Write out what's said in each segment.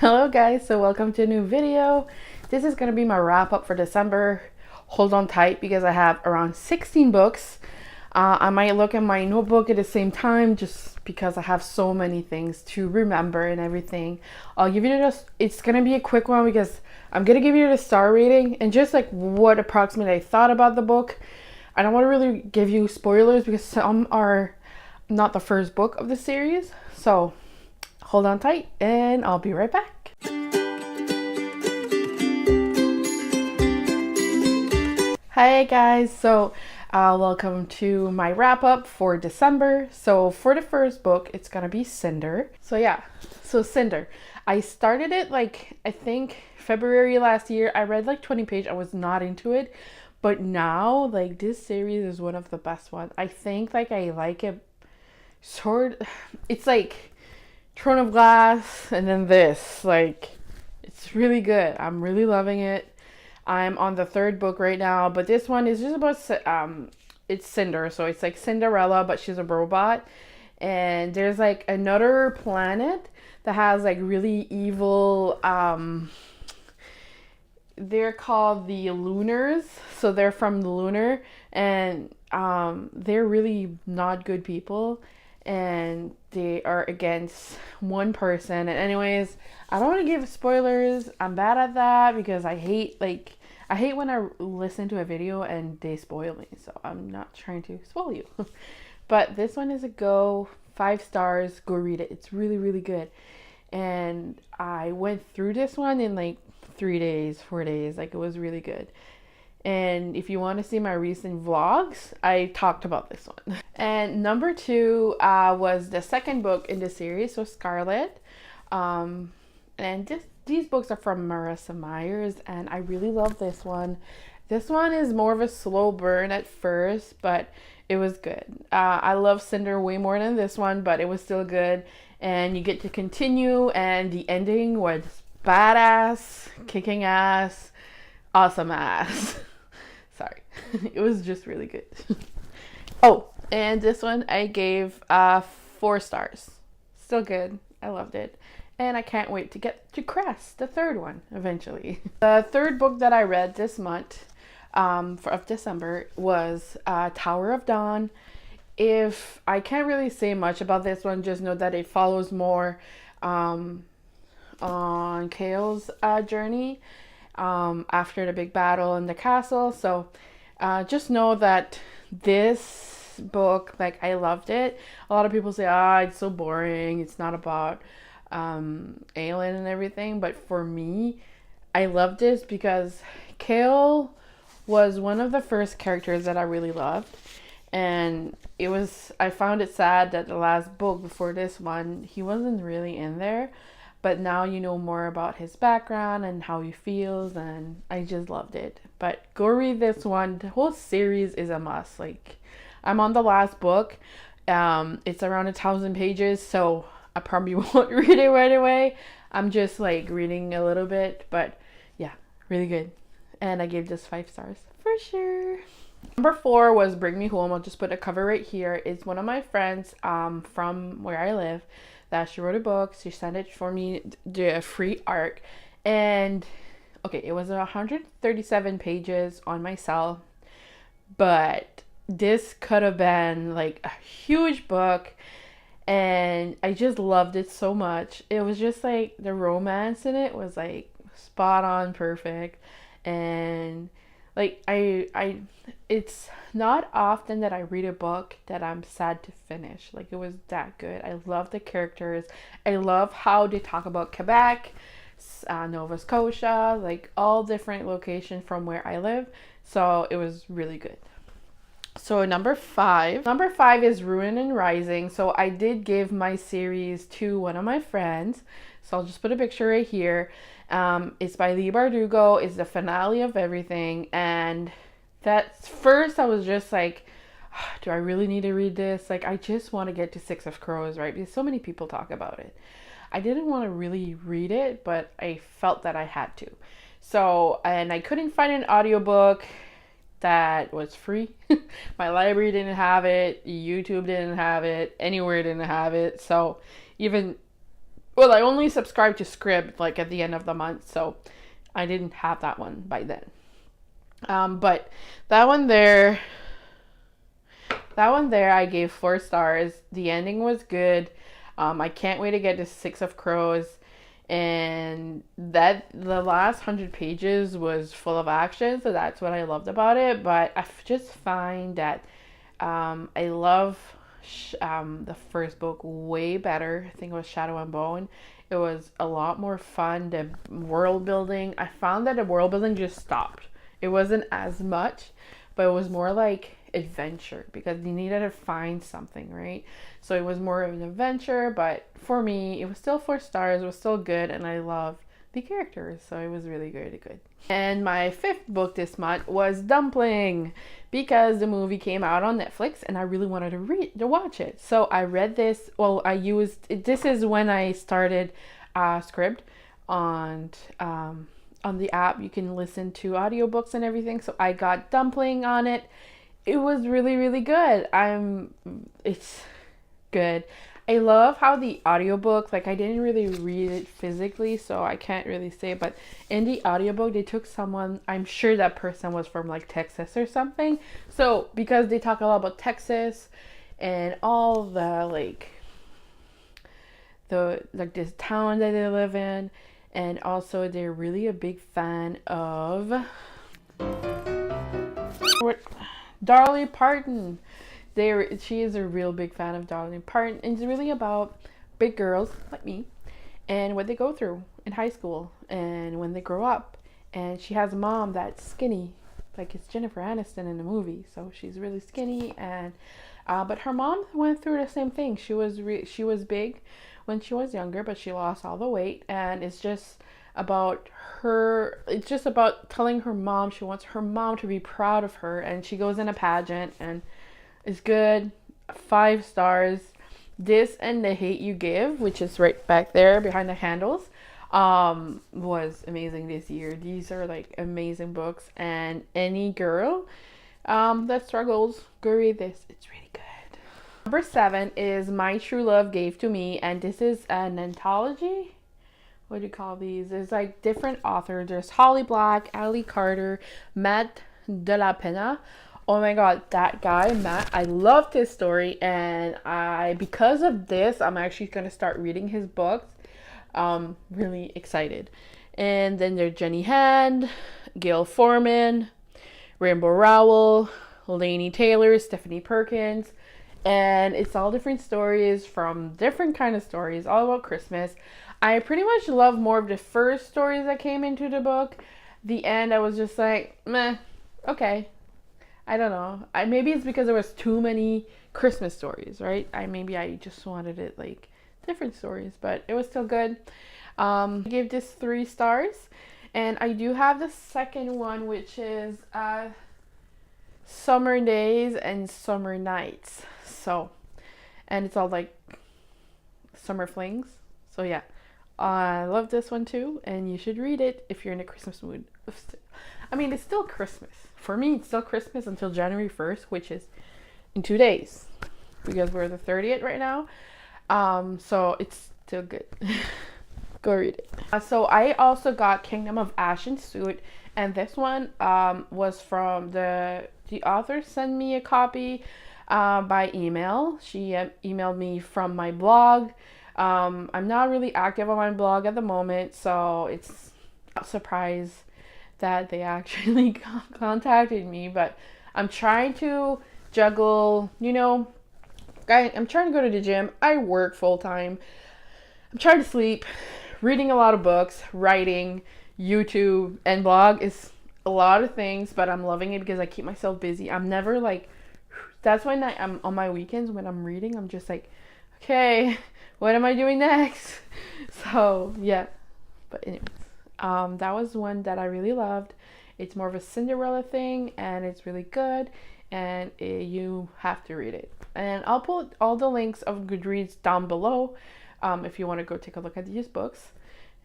Hello guys, so welcome to a new video. This is going to be my wrap up for December. Hold on tight because I have around 16 books. I might look at my notebook at the same time just because I have so many things to remember and everything. I'll give you just, it's going to be a quick one because I'm going to give you the star rating and just like what approximately I thought about the book. I don't want to really give you spoilers because some are not the first book of the series. So hold on tight and I'll be right back. Hi guys, so welcome to my wrap up for December. So for the first book, it's gonna be Cinder. So Cinder. I started it like I think February last year. I read like 20 pages. I was not into it, but now like this series is one of the best ones. I think like I like it it's like Throne of Glass and then this. Like it's really good. I'm really loving it. I'm on the third book right now, but this one is just about it's Cinder, so it's like Cinderella, but she's a robot, and there's like another planet that has like really evil. They're called the Lunars, so they're from the Lunar, and they're really not good people, and they are against one person. And anyways, I don't want to give spoilers. I'm bad at that because I hate when I listen to a video and they spoil me. So I'm not trying to spoil you. But this one is a go. 5 stars. Go read it. It's really, really good. And I went through this one in like 3 days, 4 days. Like it was really good. And if you want to see my recent vlogs, I talked about this one. And number 2 was the second book in the series, so Scarlet. And these books are from Marissa Myers, and I really love this one. This one is more of a slow burn at first, but it was good. I love Cinder way more than this one, but it was still good. And you get to continue, and the ending was badass, kicking ass, awesome ass. Sorry. It was just really good. Oh, and this one I gave 4 stars. Still good. I loved it. And I can't wait to get to Crest, the third one, eventually. The third book that I read this month of December was Tower of Dawn. If I can't really say much about this one, just know that it follows more on Kale's journey after the big battle in the castle. So just know that this book, like, I loved it. A lot of people say, it's so boring. It's not about Aelin and everything, but for me, I love this because Kale was one of the first characters that I really loved, and I found it sad that the last book before this one, he wasn't really in there, but now you know more about his background and how he feels, and I just loved it. But go read this one. The whole series is a must. Like, I'm on the last book. It's around 1,000 pages, so I probably won't read it right away. I'm just like reading a little bit, but yeah, really good. And I gave this 5 stars for sure. Number 4 was Bring Me Home. I'll just put a cover right here. It's one of my friends from where I live that she wrote a book. She sent it for me, the free art. And okay, it was 137 pages on my cell, but this could have been like a huge book. And I just loved it so much. It was just like the romance in it was like spot on, perfect. And like I it's not often that I read a book that I'm sad to finish. Like, it was that good. I love the characters. I love how they talk about Quebec, Nova Scotia, like all different locations from where I live. So it was really good. So number 5 is Ruin and Rising. So I did give my series to one of my friends, so I'll just put a picture right here. It's by Lee Bardugo. It's the finale of everything, and that first I was just like, do I really need to read this? Like, I just want to get to Six of Crows, right? Because so many people talk about it. I didn't want to really read it, but I felt that I had to. So, and I couldn't find an audiobook that was free. My library didn't have it, YouTube didn't have it, anywhere didn't have it. So even Well, I only subscribed to Scribd like at the end of the month, so I didn't have that one by then. But that one there, I gave 4 stars. The ending was good. I can't wait to get to Six of Crows. And that the last 100 pages was full of action, so that's what I loved about it. But I just find that I love the first book way better. I think it was Shadow and Bone. It was a lot more fun. The world building, I found that the world building just stopped. It wasn't as much, but it was more like adventure because you needed to find something, right? So it was more of an adventure, but for me, it was still 4 stars. It was still good, and I loved the characters, so it was really good. And my 5th book this month was Dumpling, because the movie came out on Netflix, and I really wanted to watch it. So I read this. Well, this is when I started Scribd on the app. You can listen to audiobooks and everything. So I got Dumpling on it. It was really good. It's good. I love how the audiobook, like I didn't really read it physically, so I can't really say, but in the audiobook they took someone, I'm sure that person was from like Texas or something. So because they talk a lot about Texas and all the this town that they live in, and also they're really a big fan of Dolly Parton. She is a real big fan of Dolly Parton. It's really about big girls like me and what they go through in high school and when they grow up. And she has a mom that's skinny, like it's Jennifer Aniston in the movie. So she's really skinny, and but her mom went through the same thing. She was big when she was younger, but she lost all the weight, and it's just about her. It's just about telling her mom she wants her mom to be proud of her, and she goes in a pageant and it's good. 5 stars. This and The Hate You Give, which is right back there behind the handles, was amazing this year. These are like amazing books, and any girl that struggles, go read this. It's really good. Number 7 is My True Love Gave to Me, and this is an anthology. What do you call these? There's like different authors. There's Holly Black, Ali Carter, Matt De La Pena. Oh my god, that guy, Matt, I loved his story, and because of this, I'm actually going to start reading his books. Really excited. And then there's Jenny Hand, Gail Foreman, Rainbow Rowell, Laini Taylor, Stephanie Perkins, and it's all different stories from different kind of stories, all about Christmas. I pretty much love more of the first stories that came into the book. The end, I was just like, meh, okay. I don't know. Maybe it's because there was too many Christmas stories, right? Maybe I just wanted it like different stories, but it was still good. I gave this 3 stars, and I do have the second one, which is Summer Days and Summer Nights. So, and it's all like summer flings. So yeah, I love this one too, and you should read it if you're in a Christmas mood. I mean, it's still Christmas. For me, it's still Christmas until January 1st, which is in 2 days, because we're the 30th right now. So it's still good. Go read it. So I also got Kingdom of Ash and Soot, and this one was from the author sent me a copy by email. She emailed me from my blog. I'm not really active on my blog at the moment, so it's not a surprise that they actually contacted me, but I'm trying to juggle, I'm trying to go to the gym. I work full time. I'm trying to sleep, reading a lot of books, writing, YouTube, and blog is a lot of things, but I'm loving it because I keep myself busy. I'm never like, that's when I'm on my weekends when I'm reading, I'm just like, okay, what am I doing next? So yeah, but anyways. That was one that I really loved. It's more of a Cinderella thing, and it's really good, and you have to read it. And I'll put all the links of Goodreads down below if you want to go take a look at these books.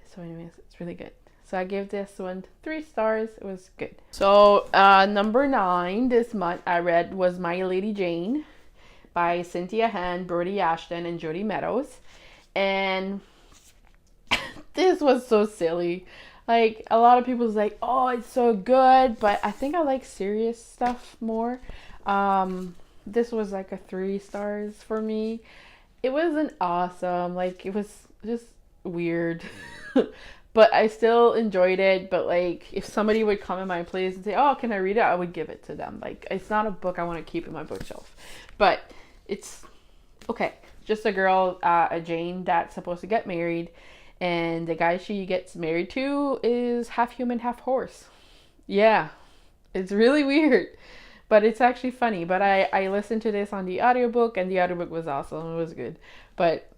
So anyways, it's really good. So I gave this one 3 stars. It was good. So number 9 this month I read was My Lady Jane by Cynthia Hand, Brody Ashton, and Jody Meadows. And This was so silly. Like, a lot of people's like, oh, it's so good, but I think I like serious stuff more. This was like a 3 stars for me. It wasn't awesome. Like, it was just weird. But I still enjoyed it. But like, if somebody would come in my place and say, oh, can I read it? I would give it to them. Like, it's not a book I want to keep in my bookshelf. But it's okay. Just a girl, a Jane, that's supposed to get married. And the guy she gets married to is half human, half horse. Yeah, it's really weird. But it's actually funny. But I listened to this on the audiobook, and the audiobook was awesome. It was good. But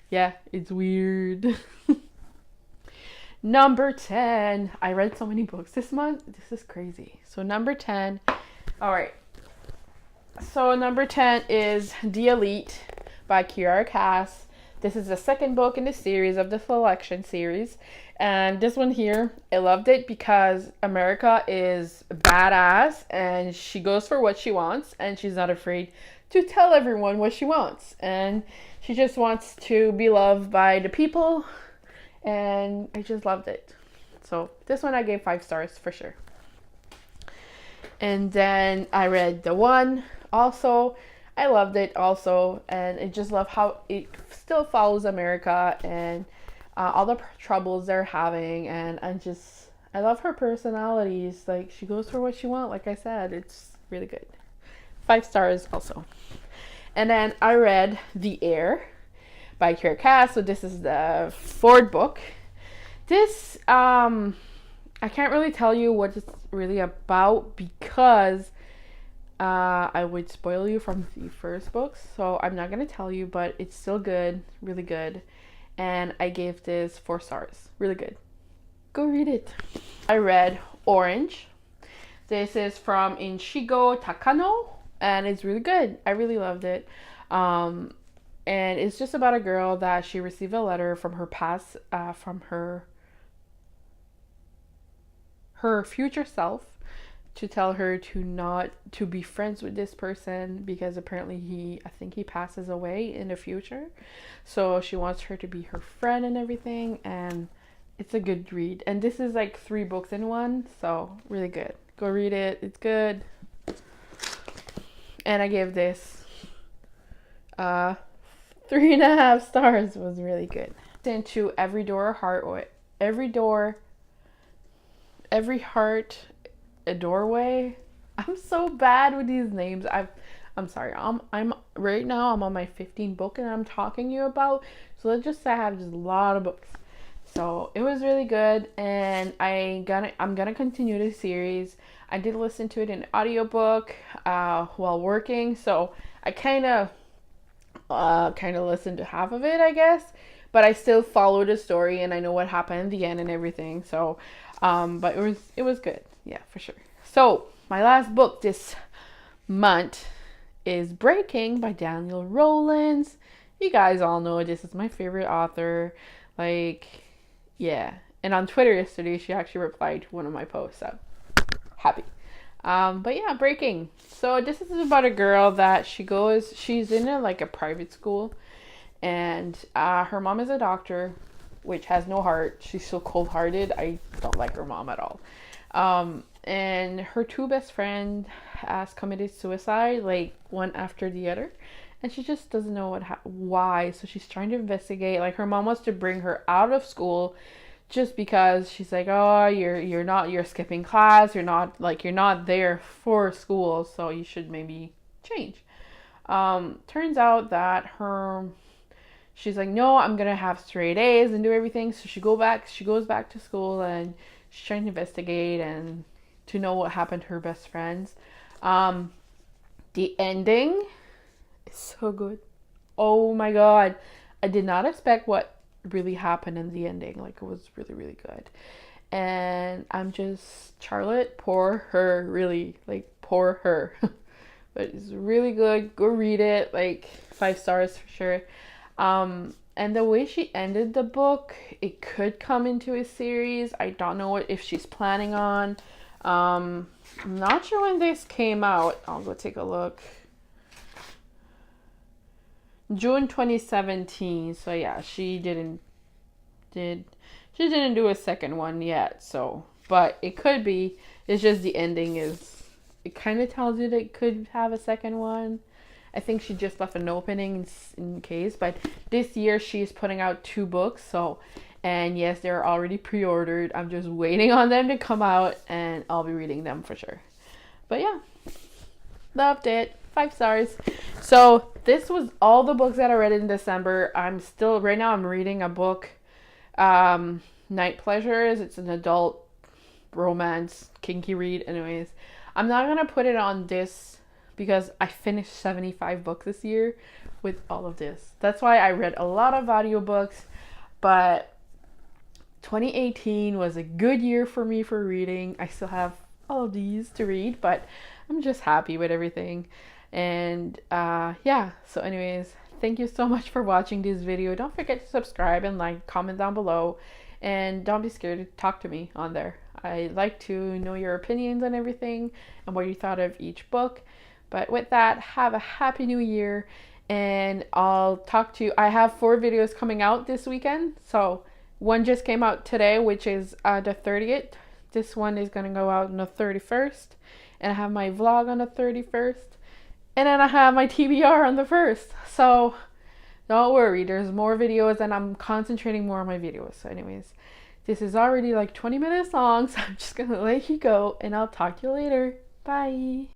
yeah, it's weird. Number 10. I read so many books this month. This is crazy. So number 10. All right. So number 10 is The Elite by Kiara Cass. This is the second book in the series of the Selection series. And this one here, I loved it because America is badass and she goes for what she wants and she's not afraid to tell everyone what she wants. And she just wants to be loved by the people, and I just loved it. So this one I gave 5 stars for sure. And then I read The One also. I loved it also, and I just love how it still follows America and all the troubles they're having, and I love her personalities. Like, she goes for what she wants. Like I said, it's really good. 5 stars also. And then I read The Air by Kiara Cass. So this is the 4th book. This I can't really tell you what it's really about because I would spoil you from the first book, so I'm not gonna tell you, but it's still good, really good. And I gave this 4 stars. Really good. Go read it. I read Orange. This is from Inshigo Takano, and it's really good. I really loved it. And it's just about a girl that she received a letter from her past, from her future self, to tell her to not to be friends with this person because apparently I think he passes away in the future. So she wants her to be her friend and everything, and it's a good read. And this is like 3 books in one, so really good. Go read it. It's good. And I gave this 3.5 stars. It was really good. Into Every Door a Heart, or Every Heart a Doorway. I'm so bad with these names. I'm sorry. I'm right now I'm on my 15th book and I'm talking to you about. So let's just say I have just a lot of books. So it was really good, and I'm gonna continue the series. I did listen to it in audiobook while working, so I kind of listened to half of it, I guess. But I still follow the story and I know what happened at the end and everything. So, but it was good. Yeah, for sure. So my last book this month is Breaking by Daniel Rowlands. You guys all know this is my favorite author. Like, yeah. And on Twitter yesterday, she actually replied to one of my posts. So happy. But yeah, Breaking. So this is about a girl that she's in a private school, and her mom is a doctor, which has no heart. She's so cold-hearted. I don't like her mom at all. And her 2 best friends has committed suicide, like one after the other, and she just doesn't know why. So she's trying to investigate. Like, her mom wants to bring her out of school just because she's like, oh, you're skipping class, you're not there for school, so you should maybe change. Turns out that she's like, no, I'm gonna have straight A's and do everything. So she goes back to school, and she's trying to investigate and to know what happened to her best friends. The ending is so good. Oh my god. I did not expect what really happened in the ending. Like, it was really, really good. And I'm just, Charlotte, poor her, really. Like, poor her. But it's really good. Go read it. Like, 5 stars for sure. And the way she ended the book, it could come into a series. I don't know if she's planning on. I'm not sure when this came out. I'll go take a look. June 2017. So yeah, she did She didn't do a second one yet, so, but it could be. It's just the ending is, it kind of tells you that it could have a second one. I think she just left an opening in case, but this year she's putting out 2 books, so, and yes, they're already pre-ordered. I'm just waiting on them to come out, and I'll be reading them for sure. But yeah, loved it. 5 stars. So this was all the books that I read in December. Right now I'm reading a book, Night Pleasures. It's an adult romance kinky read. Anyways, I'm not gonna put it on this because I finished 75 books this year with all of this. That's why I read a lot of audiobooks, but 2018 was a good year for me for reading. I still have all of these to read, but I'm just happy with everything. And yeah, so anyways, thank you so much for watching this video. Don't forget to subscribe and like, comment down below, and don't be scared to talk to me on there. I like to know your opinions on everything and what you thought of each book. But with that, have a happy new year, and I'll talk to you. I have 4 videos coming out this weekend. So one just came out today, which is the 30th. This one is going to go out on the 31st, and I have my vlog on the 31st. And then I have my TBR on the 1st. So don't worry, there's more videos, and I'm concentrating more on my videos. So anyways, this is already like 20 minutes long, so I'm just going to let you go, and I'll talk to you later. Bye.